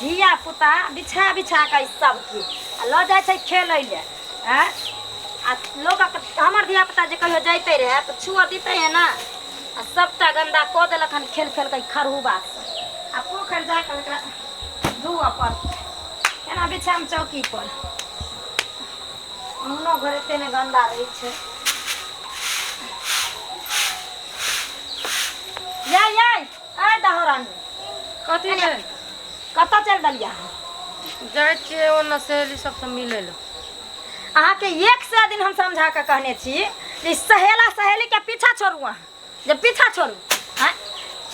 धिया पुता बिछा बिछा के सबके ल जाए छै खेलै ले हैं आ लोग हमर धिया पुता जे कहियो जाते रहे तो छुआ दीते है ना आ सबटा गंदा क देलक हन खेल खेल के खरहुबा से आ पोखर जाके एकरा धुआ पर केना बिछाम चौकी पर मुनो घर तेने गंदा रहे छै ये आ दहरानी कथी ले कत चल दलिया जाय छियै ओना सहेली सबसे मिलै ले अहाँ के एक से दिन हम समझा के कहने छी जे सहेला सहेली के पीछा छोड़ू अहाँ जे पीछा छोड़ू हैं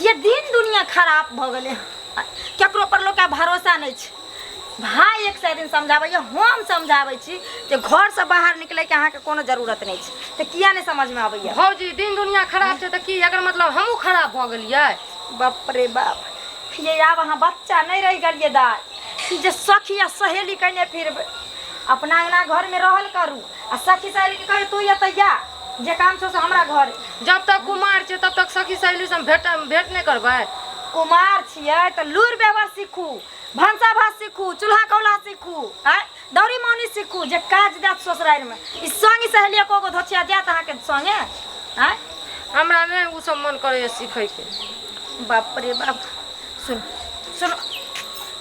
ये दिन दुनिया खराब भ गेले केकरो पर लोग के भरोसा नहीं छै भाई एक से दिन समझाबै हम समझाबै छी जे घर से बाहर निकले के अहाँ के कोनो जरूरत नहीं छै त किया नहीं समझ में आबैया भौजी दिन दुनिया खराब छै त की एकर मतलब हमहू खराब भ गेलियै बाप रे बाप ये आब अहाँ बच्चा नहीं रह गेलिए दाई जे सखी या सहेली कहने फिर अपना अंगना घर में रहल करू आ सखी सहेली के कहे तू या जे काम छो से हमरा घर जब तक कुमार छै तब तक सखी सहेली से भेट नहीं करबै कुमार छियै त लूर व्यवहार सीखू भंसा भात सीखू चूल्हा कौला सीखू हैं दौरी मौनी सीखू जे काज देत ससुराल में ई संगी सहेली को धोछिया देत अहाँ के संगे हैं हमरा नहीं उ सब मन करे सीखे के बाप रे बाप सुन सुन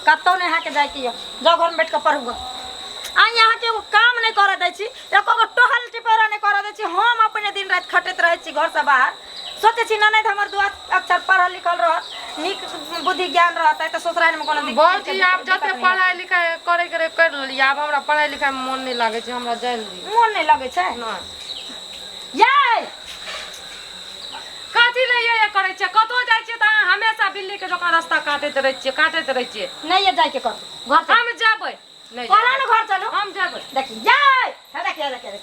कतौ नहीं अहाँ के जाय के जाओ घर में बैठ के पढ़ू आ यहाँ के काम नहीं करे दै छी एको गो टहल टिपोरा नहीं करे दै छी हम अपने दिन रात खटैत रहे छी घर से बाहर सोचे छी ननद हमर दू अक्षर पढ़ल लिखल रहत नीक बुद्धि ज्ञान रहत त ससुराल में कोनो बहुत ही आप जते पढ़ाई लिखाई करे करे कर लेली अब हमरा पढ़ाई लिखाई में मन नहीं लागे छै हमरा जाय ली मन नहीं लगे छै ना ये कथी ले ये करे छै कतो जाय छै त हमेशा बिल्ली के जका रास्ता काटैत रहे छियै नहीं ये जाय के कर घर से हम जाबै नहीं कहला ना घर चलो हम जाबै देखी जाय देखिए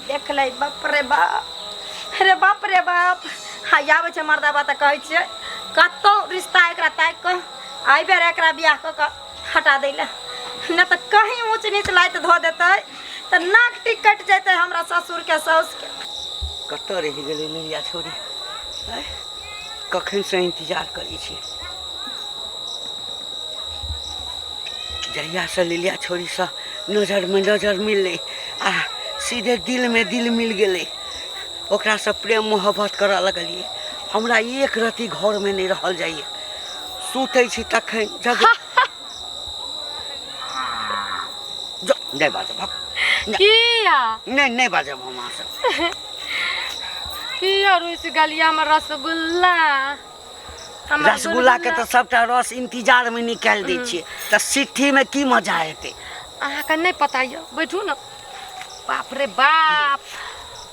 देख ले बाप रे बाप अरे बाप रे बाप हाय आबै छै मर्दा बात कहै छियै कतो रिश्ता एकरा ताक के आई बेर एकरा बियाह क हटा दैला न त कहीं ऊंच नीच लाइत ध देतै त नाक टिक कट जेतै हमरा ससुर के साउस के कत रह गेलै लिलिया छोरी कखन से इंतजार करै छी जहिया से लिलिया छोरी से नजर में नजर मिलले आ सीधे दिल में दिल मिल गेले ओकरा से प्रेम मोहब्बत करऽ लगलिए हमरा एक रति घर में नहीं रहल जाइए सुतै छी तखन जब नहीं बाजब किया नहीं बाजब हम से किया रोइस गलिया में रसगुल्ला रसगुल्ला के तो सबटा रस इंतजार में निकाल दै छियै त सिट्ठी में की मजा हेतै अहाँ के नहीं पता ये बैठू ना बाप रे बाप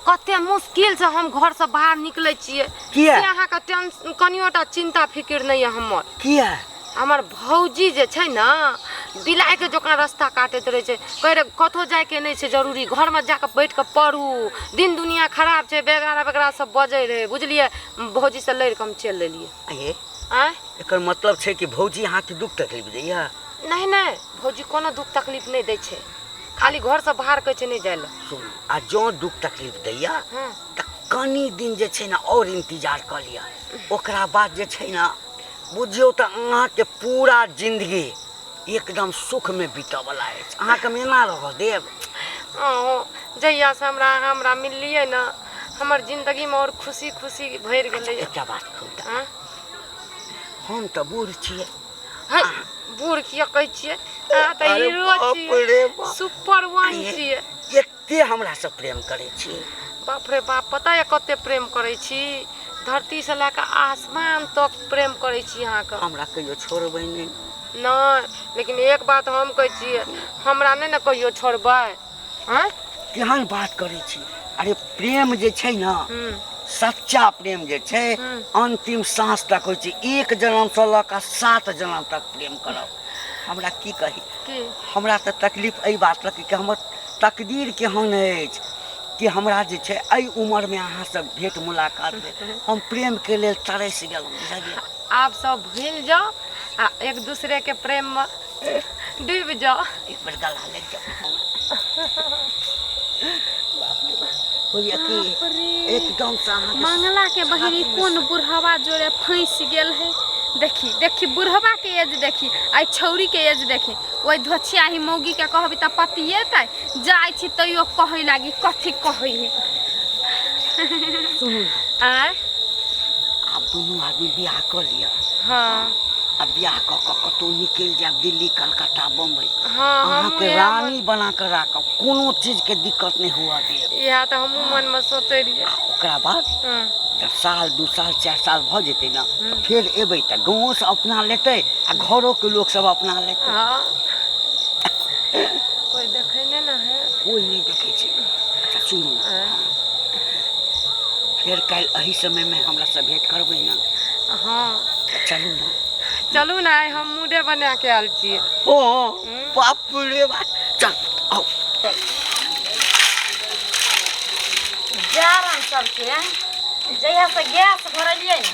कते मुश्किल से हम घर से बाहर निकले छियै किया से अहाँ के टेंशन कनियोटा चिंता फिक्र नहीं है हमर किया हमर भौजी जे छै ना बिलाइ के जका रास्ता काटैत रहे छै कह रे कतो जाय के नहीं छै जरूरी घर में जाके बैठ के पढ़ू दिन दुनिया खराब छै बेगारा बेगारा सब बजै रहे बुझलिए भौजी से लड़ के हम चल लेलिए आय एकर मतलब छै कि भौजी अहाँ के दुख तकलीफ दैया नहीं नहीं भौजी कोनो दुख तकलीफ नहीं दै छै खाली घर से बाहर कहै छै नहीं जाय ले सुन आ जो दुख तकलीफ दैया त कनी दिन जे छै ना और इंतजार क लिया ओकरा बाद जे छै ना बुझियो त अहाँ के पूरा जिंदगी एकदम सुख में बीतऽ वाला है अहाँ के मेना रह देब जहिया से हमरा मिललिए ना हमर जिंदगी में और खुशी खुशी भर गेलै एकटा बात कहू हम त बूढ़ छियै बूढ़ किया कहै छियै अहाँ त हीरो छियै सुपर वन छियै एते हमरा से प्रेम करै छी बाप रे बाप पता है कते प्रेम करै छी धरती से लेकर आसमान तक प्रेम करै छी अहाँ के हमरा कहियो छोड़बै नहीं नहीं लेकिन एक बात हम कहै छियै हमरा नहीं ना कहियो छोड़बै हैं केहन बात करै छी अरे प्रेम जे छै ना सच्चा प्रेम जे छै अंतिम सांस तक होइ छै एक जन्म से ल के 7 जन्म तक प्रेम करब हमरा की कही हमरा त तकलीफ एहि बात लग कि हमर तकदीर केहन अछि कि हमरा जे छै एहि उम्र में अहाँ से भेंट मुलाकात भेल हम प्रेम के लेल तरस गेलहुँ बुझलिए आप सब भूल जाओ आ एक दूसरे के प्रेम में डूब जाओ एक बार गला लग जाओ होइए कि एकदम से मंगला के बहिनी कोन बुढ़ावा जोरे फंस गेल है देखी देखी बुढ़वा के एज देखी आई छौरी के एज देखी ओइ धोछिया ही मौगी के कहबी त पतिएतै जाय छी तैयो कहै लागी कथी कहै है सुनू आय आप दोनों आदमी बियाह कर लिया। हाँ अब बियाह कऽ कतौ निकल जाब दिल्ली कलकत्ता बम्बई। हाँ अहाँ के रानी बना कर राखब, कोनो चीज के दिक्कत नहीं हुआ देब। यह तो हम मन में सोचे रहिए। ओकरा बाद जब साल 2 साल 4 साल भ जेतै ना फिर एबै त गाँव से अपना लेतै आ घरों के लोग सब अपना लेतै। हाँ कोई देखे नहीं ना है। कोई नहीं देखे छै। अच्छा सुनू फिर कल अही समय में हमरा से भेंट करबै ना। हाँ चलू ना। चलू ना हम मुडे बना के आल छिए। ओ बाप रे बाप चल आओ। जारन सबके जहिया से गैस भरलियै ना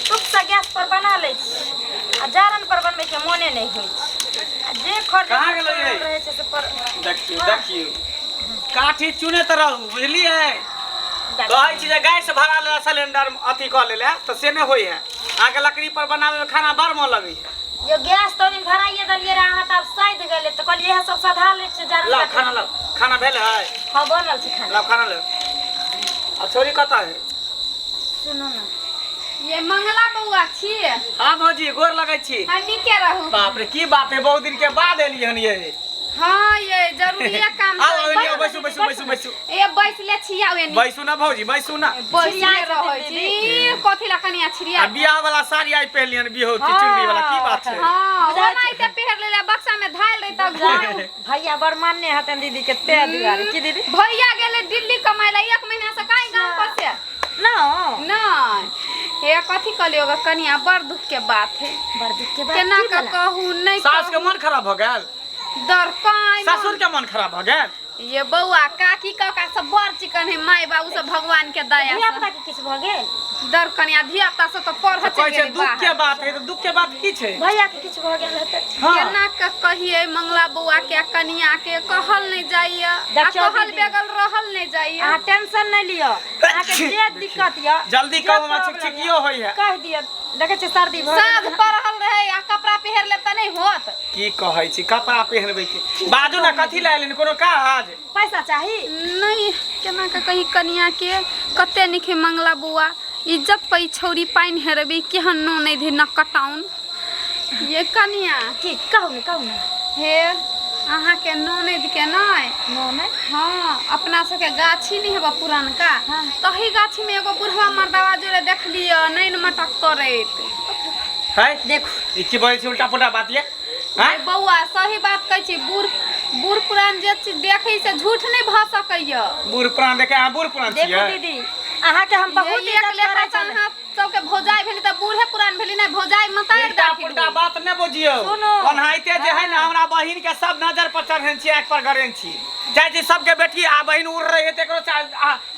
तुक से गैस पर बना लै छी आ जारन पर बनबै के मोने नहीं होइ छै। आ जे खर्च कहाँ गेलै ये? रहै छै से पर देखियो काठी चुने त रहू बुझलिए। कहै छी जे गैस भरा ले सिलेंडर अथी क लेले त से नै होई है। आगे लकड़ी पर बनावे में खाना बड़ मन लगै है। यो गैस तो दिन भराइए दलिए रे अहाँ तब सैध गेले त कहलिए इहे सब साधा ले छै जारन। लाओ खाना लाओ। खाना भेल है? हां बनल छै खाना। लाओ खाना ले। आ छोरी कतऽ है? सुनो ना ये मंगला बउआ छी। हां भौजी गोर लगै छी। हनी के रहू। बाप रे की बात है, बहुत दिन के बाद एली हन ये। हाँ ये जरूरी है काम आओ एलियो बैसू बैसू बैसू बैसू। ये बैसले छिया एनी बैसू ना भौजी बैसू ना। बैसले रहै छी कथि ला कनिया छिरिया। आ बियाह वाला साड़ी आई पहलियन बिहोती चुन्नी वाला की बात है? हां ओनाइ ते पहर लेला बक्सा में धाल रही तब भैया बड़ मानने हतन दीदी के ते दुआरे की दीदी भैया गेले दिल्ली कमाई ला 1 महीना से काई गांव पर से ना नहीं हे कथी कलियोगा कनिया बड़ दुख के बात है। बड़ दुख के बात केना की का भेला? कहू नहीं सास के मन खराब भ गेल? दर पाई ससुर के मन खराब भ गेल? ये बउआ काकी काका सब बड़ चिकन है माई बाबू सब भगवान के दया धिया से पुता के किछ भ गेल? दर कनिया धिया पुता से तो पढ़ कहै चल छै गेली दुख के बाहर। बात है तो दुख के बात की छै? भैया के किछ भ गेल रहते? केना का कहिए मंगला बउआ के कनिया के कहल नहीं जाइए आ देखियो कहल दीदी। बेगल रहल नहीं जाइए। अहाँ टेंशन नहीं लियो। अहाँ के जे दिक्कत य जल्दी कहू हमरा चिकचिकियो होई है। कह दियो देखे छै सर्दी भ साँझ पड़ल रहे आ कपड़ा पहर ले त नहीं होत। की कहै छी कपड़ा पहनबै के बाजू ना कथि ला एलिन कोनो काज? पैसा चाही? नहीं केना का कही कनिया के कते निखे मंगला बुआ इज्जत पई छौरी पाइन हेरबी केहन नो नहीं धी न कटाउन ये कनिया की कहू ना हे अहाँ के नो नहीं दी के नहीं नो नहीं हाँ अपना सबके गाछी नहीं हेबा पुरान का हाँ। तही गाछी में एगो बुढ़वा मर्दवा जोड़े देख लियो नहीं न मटक करैत है देखो ई की बोलै छी उल्टा पुल्टा बात ये? हैं? ए बउआ सही बात कहै छी बूढ़ पुरान जे चीज देखै से झूठ नहीं भ सकैया। बूढ़ पुरान देखे आ बूढ़ पुरान देखो छियै? दीदी अहाँ के हम बहुत ये एक इज्जत लेखा करै से छी। अहाँ सबके भौजाई भेली त बूढ़े पुरान भेली नहीं भौजाई मतार उल्टा दाखिल पुल्टा बात न बुझियो। सुनो। ओनाहिते जे है ना हमरा बहिन के सब नजर पर चढ़ेन छी, आँख पर गरेन छी। जाय छी सबके बेटी आ बहिन उड़ रही है तेकरो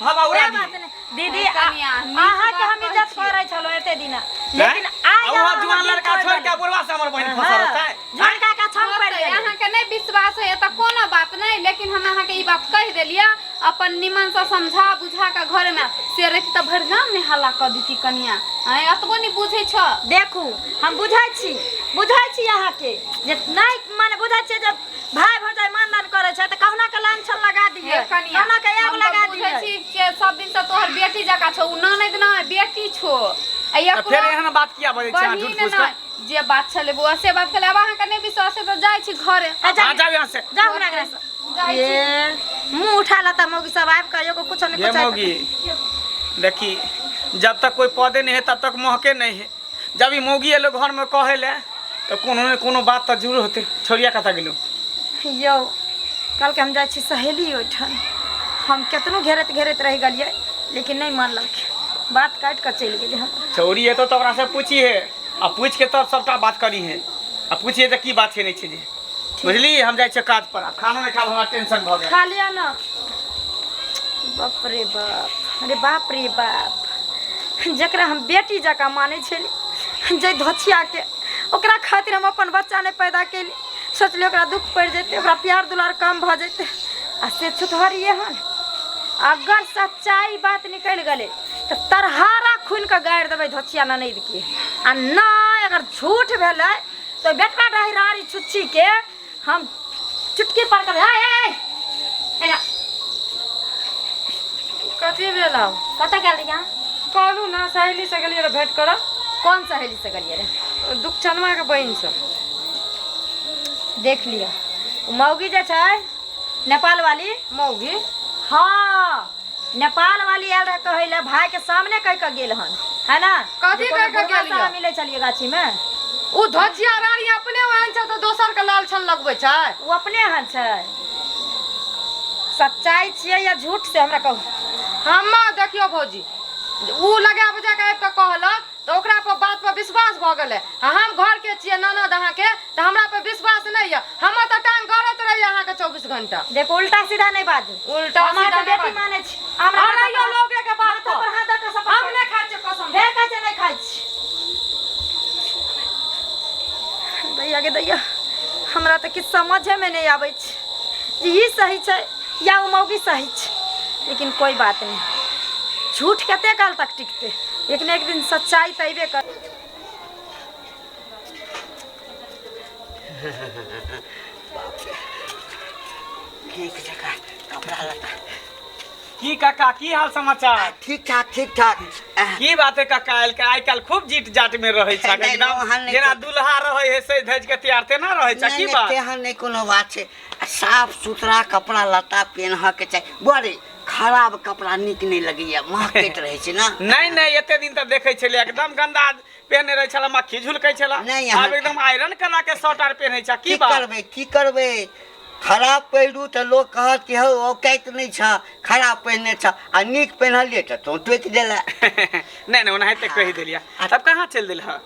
हवा उड़ा से दी। बात नहीं दीदी कनिया, नीक अहाँ के बात हम इज्जत कहै करै छलो एते दिन लेकिन आज वो जवान लड़का छोड़ के बुढ़वा से हमर बहिन फंसल रहता है। जवान का छम पड़ गेल अहाँ के नहीं विश्वास है त कोनो बात नहीं लेकिन हम अहाँ के ई बात कह देलिया अपन निमन से समझा बुझा के घर में से रही त भर गाम ने हल्ला क दीती कनिया आय अतबो नहीं बुझै छ। देखू हम बुझै छी अहाँ के जे नहीं माने बुझै छी जब भाई भौजाई मानदान करे छै त कहना के लांछन लगा दिए हे कनिया कहना के आग लगा बुझै दिए छी के सब दिन से तोहर बेटी जका छौ ननद ना बेटी छो आ तो फिर एहन बात किया बोलै छी अहाँ झूठ बहिन फूस ना के? जे बात छले बुआ से बात कले अब अहाँ के नहीं विश्वास है त जाय छी घरे आ जाओ यहाँ से। जाओ ना घर से जाय छी। ये मुंह उठा लता मौगी सब आब के एगो कुछ नहीं ये कुछ मौगी देखी जब तक कोई पौधे नहीं है तब तक महके नहीं है। जब ई मौगी एलो घर में कहे ले तो कोनो न कोनो बात तो जरूर होते। छोरिया कता गेलू? यो कल के हम जाय छी सहेली ओठन हम केतनो घेरत रह गलिए लेकिन नहीं मानलक बात काट कर चल गेल हम। छोरी है तो ओकरा से पूछी है आ पूछ के तब सबटा बात करी है आ पूछिए तो की बात है नहीं छै जे बुझली। हम जाय छै काज पर, खाना नहीं खाब हमरा टेंशन भ गेल। खा लिया ना। बाप रे बाप अरे बाप रे बाप जकरा हम बेटी जका माने छली जे धोछिया के ओकरा खातिर हम अपन बच्चा नहीं पैदा केली सोचली ओकरा दुख पड़ जेते ओकरा प्यार दुलार कम भ जेते आ से छुतहरिए हन। अगर सच्चाई बात निकल गले तो तरहारा खून के गाड़ देवे धोछिया ननद के आ ना अगर झूठ भेलै तो बेटा रही रारी छुच्छी के हम चुटकी पर कर कथी भेलौ? कतऽ गेल रही यहाँ? कहलू ना सहेली से गेलियै रे भेंट करऽ। कौन सहेली से गेलियै रे? दुखचनमा के बहिन से। देख लिया मौगी जे छै नेपाल वाली मौगी हाँ नेपाल वाली आयल रहे कहै ले भाई के सामने कह के गेल हन है ना? कथी कह के गेल ये? मिले चलिए गाछी में उ धजिया रानी अपने ओहन छै तो दोसर के लाल छन लगबै छै। वो अपने हन छै। सच्चाई छियै या झूठ से हमरा कहू? हम्मा देखियो भौजी उ लगा बजा के आबि के कहलक तो ओकरा पर बात पर विश्वास भ गेलै। हम घर के छियै ननद अहाँ के तो हमरा पे विश्वास नहीं है। हम तो टांग गड़त रही अहाँ के 24 घंटा। देखो उल्टा सीधा नहीं बाजू। उल्टा सीधा बेटी नहीं माने छी हमरा यो लोगे के बात पर हाथ दे के सब हम नहीं खाइ छी कसम। ढेर काचे नहीं खाइ छी। दैया के दैया हमरा तो किछ समझे में नहीं आबै छै जे ई सही छै या उ मौगी सही छै। लेकिन कोई बात नहीं झूठ कते काल तक टिकते एक न एक दिन सच्चाई तो अबे कर। ठीक जगह कपड़ा लता की काका की हाल समाचार? ठीक ठाक की बात है काका आइ काल खूब जीट जाट में रहे छ नहीं, एकदम वहाँ नहीं जेना तो- दुल्हा रहे है से धज के तैयार ते ना रहे छ की बात? तेहन नहीं कोनो बात छै। साफ सुथरा कपड़ा लता पहनह के चाहिए। बड़े खराब कपड़ा निक नहीं लगैया महकैत रहे छै ना। नहीं नहीं एते दिन तक देखे छले एकदम गंदा पहने रहे छला मक्खी झुलकै छला। नहीं, यहाँ- अब एकदम आयरन करा के शर्ट आर पहने छ की बात? की करबे खराब पहिरू तो लोग कहत कि हो औकात नहीं छ खराब पहने छ आ निक पहनलिए तो तू टोक देला। नहीं नहीं ओनाहिते कहि देलिया। तब कहाँ चल दिल ह?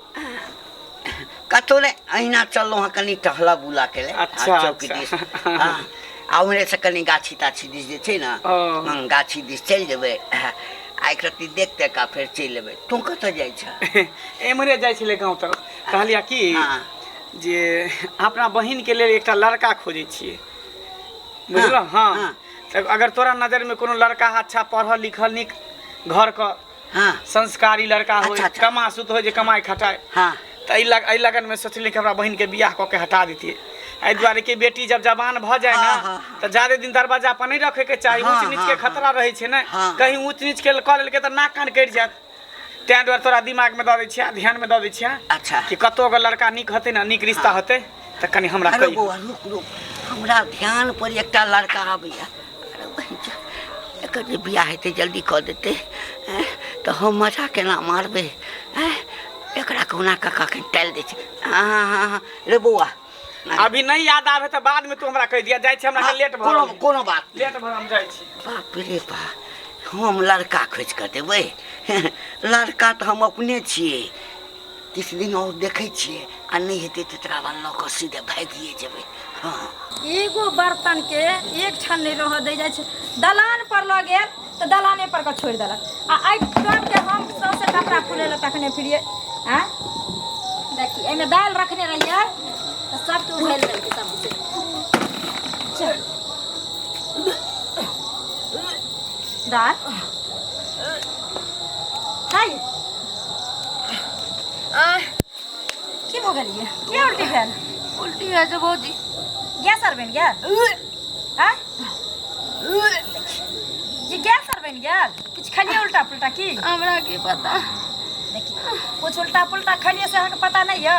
कतो ने अहिना चललो हाँ कनी टहला बुला के ले। अच्छा, चौकी अच्छा। दिस हाँ आ उन्हें से कनी गाछी ताछी दिस जे छै ना ओ। हम गाछी दिस चल जेबै। आ एक रत्ती देखते का फिर चल लेबै। तू कत जाय छ? एमरे जाइ छले गांव तरफ कहलिया कि हाँ जे अपना बहिन के लेल एकटा लड़का खोजे छिए बुझल? हाँ हाँ। तब अगर तोरा नजर में कोनो लड़का अच्छा पढ़ल लिखल निक घर का हाँ संस्कारी लड़का हो अच्छा, अच्छा। कमा सुत हो जे कमाई खटाए हाँ तो एहि लगन में सोचली कि हमरा बहिन के बियाह कऽ के हटा देतिए। एहि दुआरे कि बेटी जब जवान भ जाए हाँ, ना हाँ। तो ज्यादा दिन दरवाजा पर नहीं रखे के चाही। हाँ, ऊंच नीच हाँ, के खतरा रहे छै ना। हाँ। कहीं ऊंच नीच के कऽ लेलकै तो नाक कान कटि जायत। तैं दुआरे तोरा दिमाग में दऽ दै छिया ध्यान में दऽ दै छिया अच्छा कि कतौ अगर लड़का निक हते ना निक रिश्ता हते तो कनी हमरा अरे कही। बौआ रुक हमरा ध्यान पर एकटा लड़का आबैया। अरे बहिन एकर जे बियाह हेतै जल्दी कऽ देतै तो हम मजा केना मारबै। एकरा कोना कऽ के टालि दै छै। हाँ रे बौआ अभी नहीं याद आवे तो बाद में तू हमरा कह दिया जाय छै हमरा के लेट कोनो भ कोनो बात नहीं। लेट भ हम जाय छी। बाप रे बाप हम लड़का खोज कर देबै। लड़का तो हम अपने छियै। किस दिन और देखै छियै आ नहीं हेतै तो तोरा बन लऽ कऽ सीधे भागिए जेबै। हाँ एगो बर्तन के एक क्षण नहीं रह दे जाए छै। दलान पर लऽ गेल तो दलाने पर के छोड़ देलक आ आई टोप के हम सौसे कपड़ा खुले ल तखने फिरिए। हैं देखी एमे दाल रखने रहिए तो सब तू भेल दे सब चल दाल हाय की हो गेलिए? की उल्टी भेल? उल्टी है जे भौजी। गैस आर बनि गेल? हाँ जी गैस आर बनि गेल? किछु खलिए उल्टा पुल्टा की? हमरा की पता। देखिए कुछ उल्टा पुल्टा खलिए से अहाँके पता नहीं है?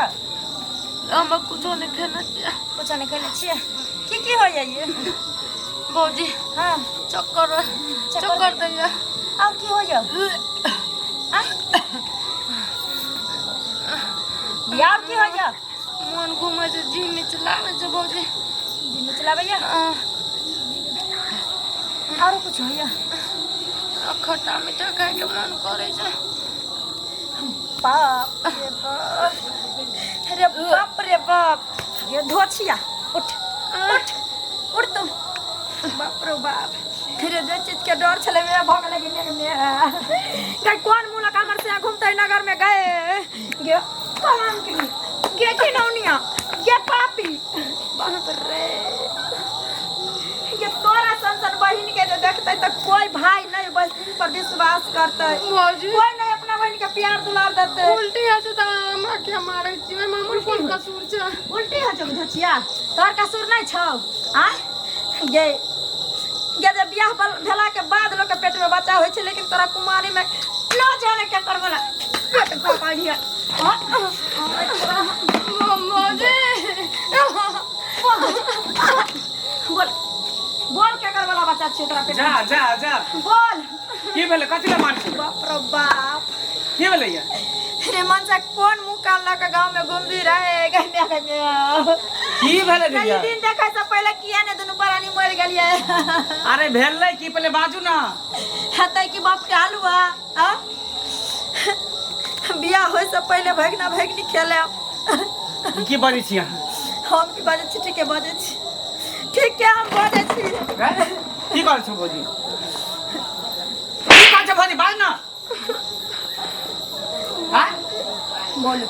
हम कुछो नहीं खेने छियै। कुछ नहीं खैले छियै? की होइए ये? भौजी हाँ चक्कर दैया। और की होइए? और की होइए? मन घूमे छै जी मिचलावे छै भौजी। जी निचलाबैया और कुछ होइए? खट्टा मीठा खाए के मन करे छै। बाप रे बाप अरे बाप रे बाप ये धोछिया उठ उठ उठ तुम बाप रे बाप फिर जे चीज के डर छले वे भग लगे में कई कौन मुला कमर से घूमते नगर में गए गे कलाम के गे नौनिया गे पापी बाप रे ये तोरा संसन बहिन के जो देखते तो कोई भाई नहीं बहिन पर विश्वास करते भौजी कोई नहीं अपना बहिन बहन के प्यार दुलार देते उल्टी है से त हमरा के मारै छी मैं मामूल कोन कसूर छ उल्टी है जब धचिया तोर कसूर नहीं छौ आ ये जब बियाह भेला के बाद लोग के पेट में बच्चा होय छै लेकिन तोरा कुमारी में न जाने के करबला पेट को पाड़िया मम्मा जी बोल बोल के करबला बच्चा छै तोरा पेट जा जा जा बोल की भेले कथि ला मारछी बाप रे बाप की भेले ये रे मन से कौन मुंह कान ला के गांव में घूमदी रहे गन्या गन्या की भेले कई दीदी दिन देखै से पहले किया ने दुनु प्राणी मर गेलिए अरे भेलै की पहले बाजू ना हतै की बाप के हाल हुआ आ बियाह होय से पहले भगना भगनी खेले की बाजै छी अहाँ हम की बाजै छी ठीक है बाजै छी ठीक है हम बाजै छी की कर छौ भौजी की कर छौ भौजी बाज ना हां बोलू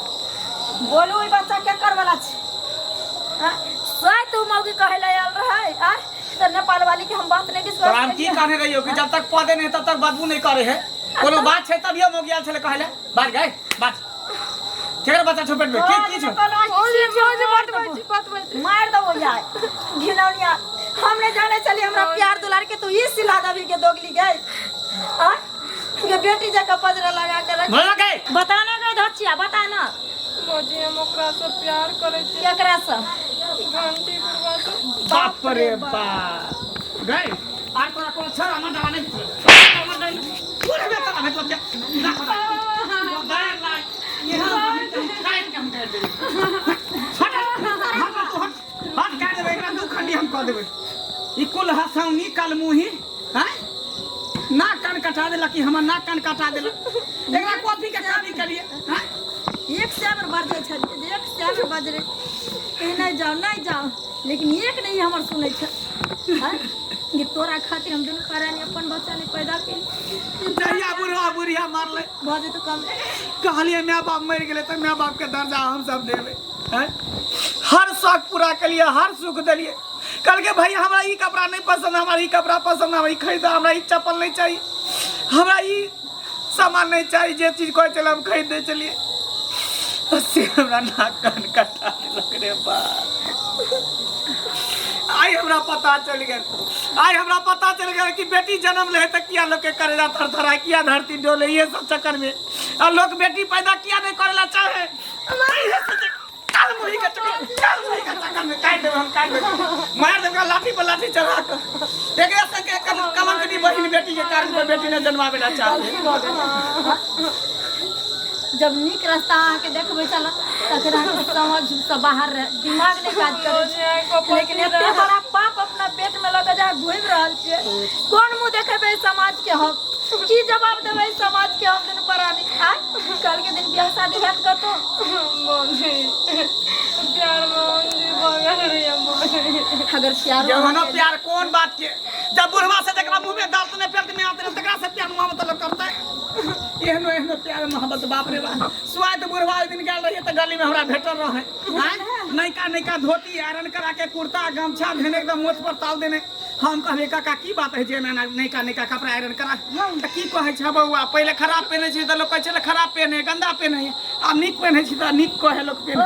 बोलू ई बच्चा के करवाला छी हां सोय तू मौगी कहे ले आल रहे आ तो नेपाल वाली के हम बात नहीं की तो हम की कहने रहियो कि जब तक पौधे नहीं तब तक बदबू नहीं करे है कोनो बात छै तभियो मौगी आल छले कहले बाज गए बाज केकर बच्चा छौ पेट में की छौ मार दो यार घिनौनिया हमने जाने चली हमरा प्यार दुलार के तू ई सिला दबी के दोगली गई आ ये बेटी जका पजरा लगा के रख बोल गए बताने गई धचिया बता ना मोजी हम ओकरा से प्यार करै छी केकरा से घंटी करवा दो बाप रे बाप गए आर तोरा कोनो छरा ना दवा नहीं पूरे में तक मतलब क्या ना पता दायर ला यहां काट के हम कर दे हट काट देबे एकरा दू खंडी हम कर देबे ई कुल हसौनी कलमुही हैं नाक कान कटा देला कि हमर नाक कान कटा देला एकरा कॉफी के काफी करिए हैं एक सेवर बजे छली एक सेवर बजरे कहीं नहीं जाओ लेकिन एक नहीं हमर सुनै छ हां ये तोरा खातिर हम दुनु करानी अपन बच्चा ने पैदा केली जहिया बुढ़िया मारले बजे तो कम कहलिए माँ बाप मर गए तो माँ बाप के दर्जा हम सब देवे हैं हर शौक पूरा करिए हर सुख दिलिए कल के भाई हमरा ई कपड़ा नहीं पसंद हमरा ई कपड़ा पसंद हमरा ई खरीदा हमरा ई चप्पल नहीं चाहिए हमरा ई सामान नहीं चाहिए जे चीज कोई चल हम खरीद दे चलिए उससे हमरा नाक कान कटा देलक रे बा आई हमरा पता चल गया कि बेटी जन्म ले तक किया लोग के करेला थरथरा किया धरती डोले ये सब चक्कर में और लोग बेटी पैदा किया नहीं करेला चाहे काल मुही का चक्कर में काट देब हम काट देब मार देब लाठी पर लाठी चढ़ा कर एकरा संगे कलंकनी बहिन बेटी के कारण कोई बेटी ने जन्मावेला चाहे जब निक रास्ता आके देखबै चल तकरा समझ से बाहर दिमाग नहीं काज करे लेकिन एते बड़ा पाप अपना पेट में लगा जा घुम रहल छे कौन मुंह देखेबै समाज के हम की जवाब देबै समाज के हम दिन परानी आ कल के दिन बियाह शादी बात करतो मोजी प्यार मोजी बगल रे मोजी अगर प्यार जवाना प्यार कौन बात के जब बुढ़वा से जकरा मुंह में दांत ने पेट में आते तकरा से प्यार मोहब्बत मतलब करता है एहनो प्यार मोहब्बत बाप रे बाप स्वाद बुढ़वा एक दिन गेल रही त गली में हमरा भेटल रहे हैं नैका धोती आयरन करा के कुर्ता गमछा धने एकदम मोछ पर ताल देने हम कहले काका की बात है जे नैका कपड़ा आयरन करा त की कहै छ बउआ पहले खराब पहने छी त लोग कहै छले खराब पहने गंदा पहने आ नीक पहने छी त नीक कहे लोग पहने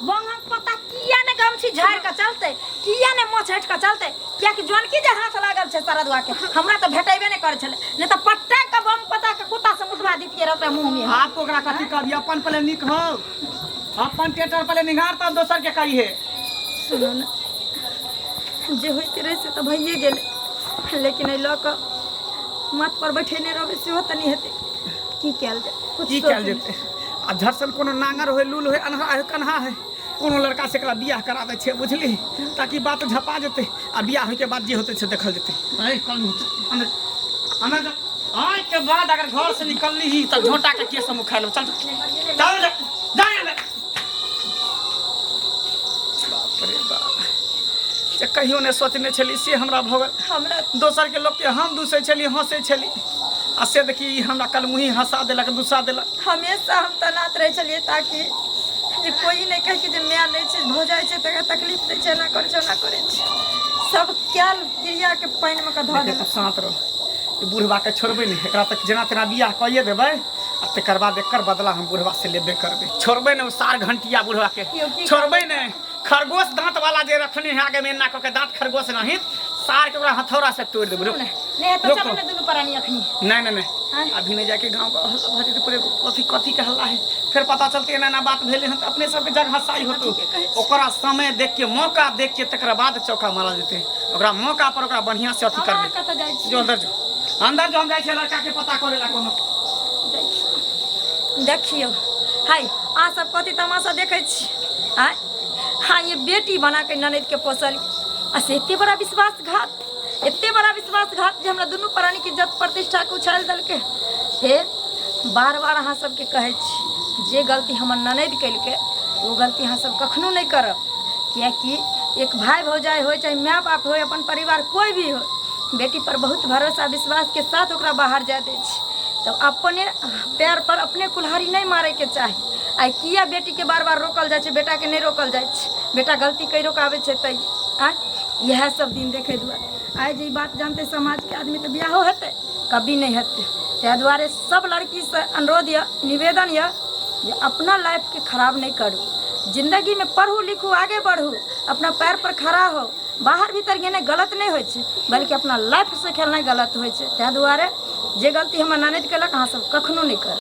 बंगन पता किया ने गमछी झाड़ के चलते किया ने मोछ हट के चलते क्या कि जोन की जे हाथ लागल छे सरदवा के हमरा त भेटैबे नहीं करे छले ने त पट्टा के बम पता के कुत्ता से मुठवा दीतिए रहते मुंह में आप ओकरा कथि कहबी अपन पहले निक हो अपन टेटर पहले निगार तब दोसर के कही है सुनो न जे होइते रहे से त भइए गेले लेकिन ए लोक मत पर बैठेने रहबे सेहो तनी हेते की कैल जाय कुछ की कैल जेते आ झरसन कोनो नांगर होय लूल होय अनहा है कन्हा है कोनो लड़का से एकरा बियाह करा दे छे बुझली ताकि बात झपा जेते आ बियाह होय के बाद जे होते छे देखल जेते ए कल अंदर आज के बाद अगर घर से निकलली ही त झोंटा के केस हम खा लो चल चल जा अंदर बाप रे बाप जे कहियो ने सोचने छली से हमरा भगल हमरा दोसर के लोग के हम दूसरे छली हंसे छली आ से देखी हमरा कल मुही हंसा देलक दुसा देलक हमेशा हम तनात रहे छलिए ताकि जे कोई नहीं कहे कि जे मैं नहीं छे हो जाय छे तक तकलीफ नहीं छे ना करे छे सब क्याल क्रिया के पानी में का धो दे शांत रहो बुढ़वा के छोड़बे नहीं एकरा तक जेना तेना बियाह कइए देबै तकर बाद एकर बदला हम बुढ़वा से लेबे करबे। छोड़बे ने सार घंटिया बुढ़वा के, की छोड़बे ने खरगोश दांत वाला जे रखने है आगे में ना के दांत खरगोश नहीं, सार के ओकरा हथौड़ा से तोड़ देबे। नहीं तो चलो ना दोनों प्राणी अखनी। नहीं अभी नहीं जाके गांव का हल्ला भजे पूरे कथी के हल्ला है, फिर पता चलते ना बात भेले हन अपने सब के जगह हसाई होतो। ओकरा समय देख के मौका देख के तकर बाद चौका मारा जेते। ओकरा मौका पर ओकरा बढ़िया से अथी करबे। कत जाय छी जो अंदर जो हम जाय छै लड़का के पता करे ला कोनो। देखियो हाय आ सब कथी तमाशा देखे छी। हाय हाँ ये बेटी बना के ननद के पोसली आ से एते बड़ा विश्वासघात, एते बड़ा विश्वासघात जे हमरा दुनू प्राणी के इज्जत प्रतिष्ठा के उछाल देलके। हे बार बार अहाँ सबके कहै छी जे गलती हमर ननद केलके वो गलती अहाँ सब कखनो नहीं करब। कियाकि एक भाई भौजाई हो चाहे माँ बाप हो अपन परिवार कोई भी हो, बेटी पर बहुत भरोसा विश्वास के साथ ओकरा बाहर जाए दै छी। तो अपने पैर पर अपने कुल्हाड़ी नहीं मारे के चाही। आई किया बेटी के बार बार रोकल जाए, बेटा के नहीं रोकल जाए, बेटा गलती कई रोकावे तै यह सब दिन देखे दुआरे आइ जे बात जानते समाज के आदमी तो ब्याहो हेतै कभी नहीं हेतै। तै दुआरे सब लड़की से अनुरोध या निवेदन या जे अपना लाइफ के खराब नहीं करू, जिंदगी में पढ़ू लिखू आगे बढ़ू, अपना पैर पर खड़ा हो, बाहर भीतर गेने गलत नहीं होइ छै बल्कि अपना लाइफ से खेलना गलत होइ छै। तै दुआरे जे गलती हमर ननद केलक अहाँ सब कखनो नहीं कर।